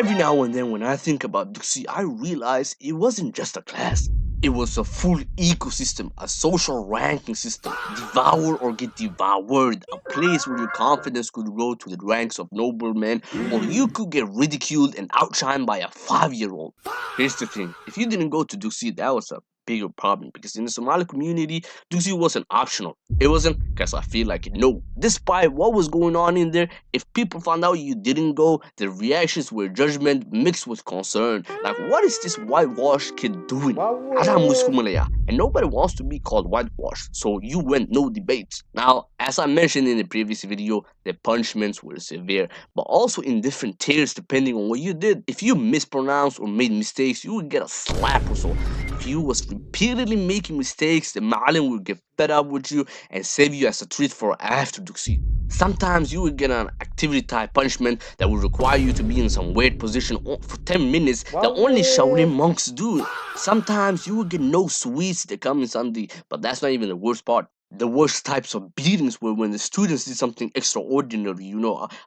Every now and then, when I think about Dugsi, I realize it wasn't just a class. It was a full ecosystem, a social ranking system, devour or get devoured, a place where your confidence could grow to the ranks of noblemen, or you could get ridiculed and outshined by a 5-year-old. Here's the thing: if you didn't go to Dugsi, that was a bigger problem because in the Somali community, Dugsi wasn't optional. It wasn't because I feel like it. No, despite what was going on in there, if people found out you didn't go, the reactions were judgment mixed with concern. Like, what is this whitewashed kid doing? And nobody wants to be called whitewashed, so you went no debates. Now, as I mentioned in the previous video, the punishments were severe, but also in different tiers depending on what you did. If you mispronounced or made mistakes, you would get a slap or so. If you was repeatedly making mistakes, the Ma'alim would get fed up with you and save you as a treat for after Duxi. Sometimes you would get an activity type punishment that would require you to be in some weird position for 10 minutes that only Shaolin monks do. Sometimes you would get no sweets that come in Sunday, but that's not even the worst part. The worst types of beatings were when the students did something extraordinary,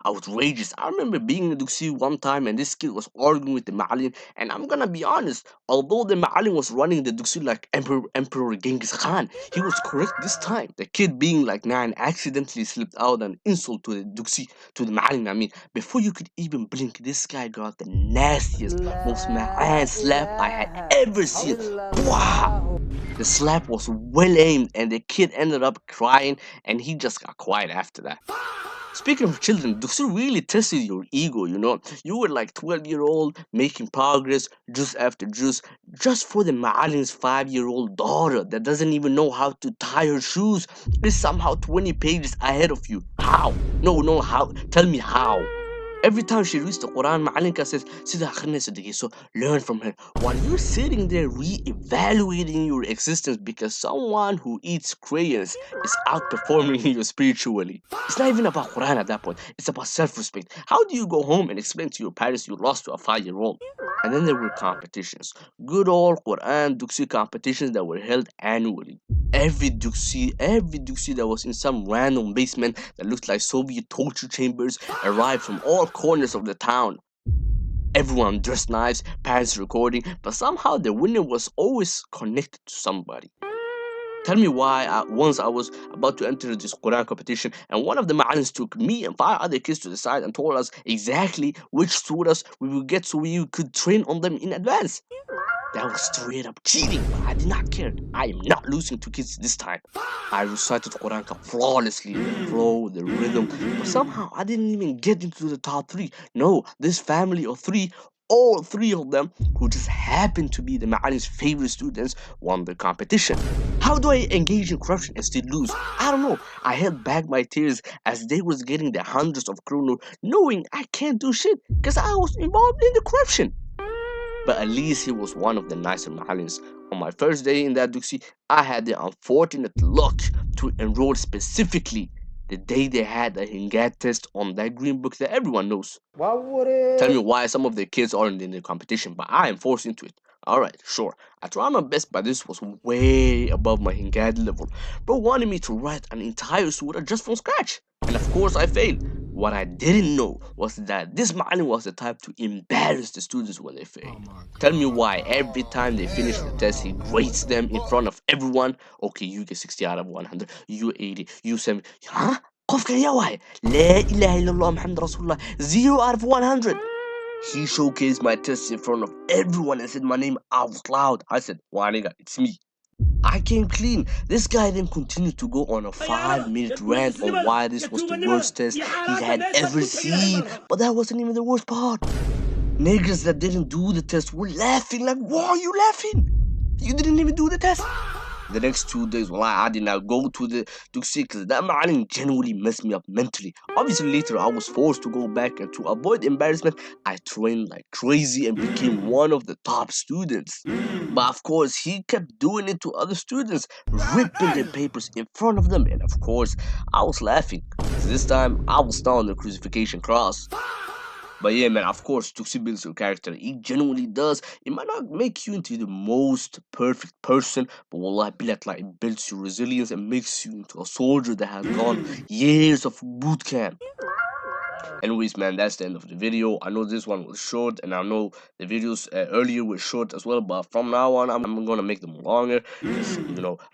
outrageous. I remember being in Duxi one time and this kid was arguing with the Ma'alin, and I'm gonna be honest, although the Ma'alin was running the Duxi like Emperor Genghis Khan, he was correct this time. The kid being like 9 accidentally slipped out an insult to the Duxi, to the Ma'alin. I mean, before you could even blink, this guy got the nastiest, most ma'an slap I had ever seen. Wow! The slap was well aimed, and the kid ended up crying, and he just got quiet after that. Speaking of children, Duxu really tested your ego. You were like 12-year-old making progress juice after juice just for the Ma'alin's 5-year-old daughter that doesn't even know how to tie her shoes is somehow 20 pages ahead of you. How? No, how? Tell me how. Every time she reads the Quran, Ma'alinka says, Sida akhrinaysa dhegeyso, learn from her. While you're sitting there re-evaluating your existence because someone who eats crayons is outperforming you spiritually. It's not even about Quran at that point. It's about self-respect. How do you go home and explain to your parents you lost to a 5-year-old? And then there were competitions. Good old Quran Duxi competitions that were held annually. Every Duxi that was in some random basement that looked like Soviet torture chambers arrived from all corners of the town. Everyone dressed nice, parents recording, but somehow the winner was always connected to somebody. Tell me why once I was about to enter this Quran competition and one of the Ma'alins took me and 5 other kids to the side and told us exactly which surahs we would get so we could train on them in advance. That was straight up cheating, but I did not care. I am not losing to kids this time. I recited Quran flawlessly, the flow, the rhythm, but somehow I didn't even get into the top 3. No, this family of 3, all 3 of them, who just happened to be the Ma'alin's favorite students, won the competition. How do I engage in corruption and still lose? I don't know. I held back my tears as they was getting the hundreds of kroner, knowing I can't do shit because I was involved in the corruption. But at least he was one of the nicer Mahalins. On my first day in that Duxi, I had the unfortunate luck to enroll specifically the day they had a Hingad test on that green book that everyone knows. Tell me why some of the kids aren't in the competition, but I am forced into it. Alright, sure. I tried my best, but this was way above my Hingad level. Bro wanted me to write an entire surah just from scratch. And of course I failed. What I didn't know was that this Ma'alim was the type to embarrass the students when they failed. Tell me why every time they finish the test, he grades them in front of everyone. Okay, you get 60 out of 100, you 80, you 70. Huh? قفك يا واحد لا إله إلا الله محمد رسول الله 0 out of 100. He showcased my test in front of everyone and said my name out loud. I said, Waniga, it's me. I came clean. This guy then continued to go on a 5-minute rant on why this was the worst test he had ever seen. But that wasn't even the worst part. Niggas that didn't do the test were laughing like, why are you laughing? You didn't even do the test. The next 2 days, I did not go to the Dugsi because that Ma'alim genuinely messed me up mentally. Obviously, later I was forced to go back, and to avoid embarrassment, I trained like crazy and became one of the top students. But of course, he kept doing it to other students, ripping their papers in front of them, and of course, I was laughing. This time, I was down on the crucifixion cross. But yeah, man, of course, Tuxi builds your character. It genuinely does. It might not make you into the most perfect person, but wallah, like it builds your resilience and makes you into a soldier that has gone years of boot camp. Anyways, man, that's the end of the video. I know this one was short, and I know the videos earlier were short as well. But from now on, I'm gonna make them longer because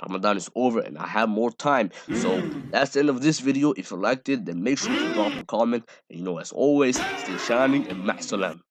Ramadan is over and I have more time. So that's the end of this video. If you liked it, then make sure to drop a comment. And as always, stay shining and ma'salam.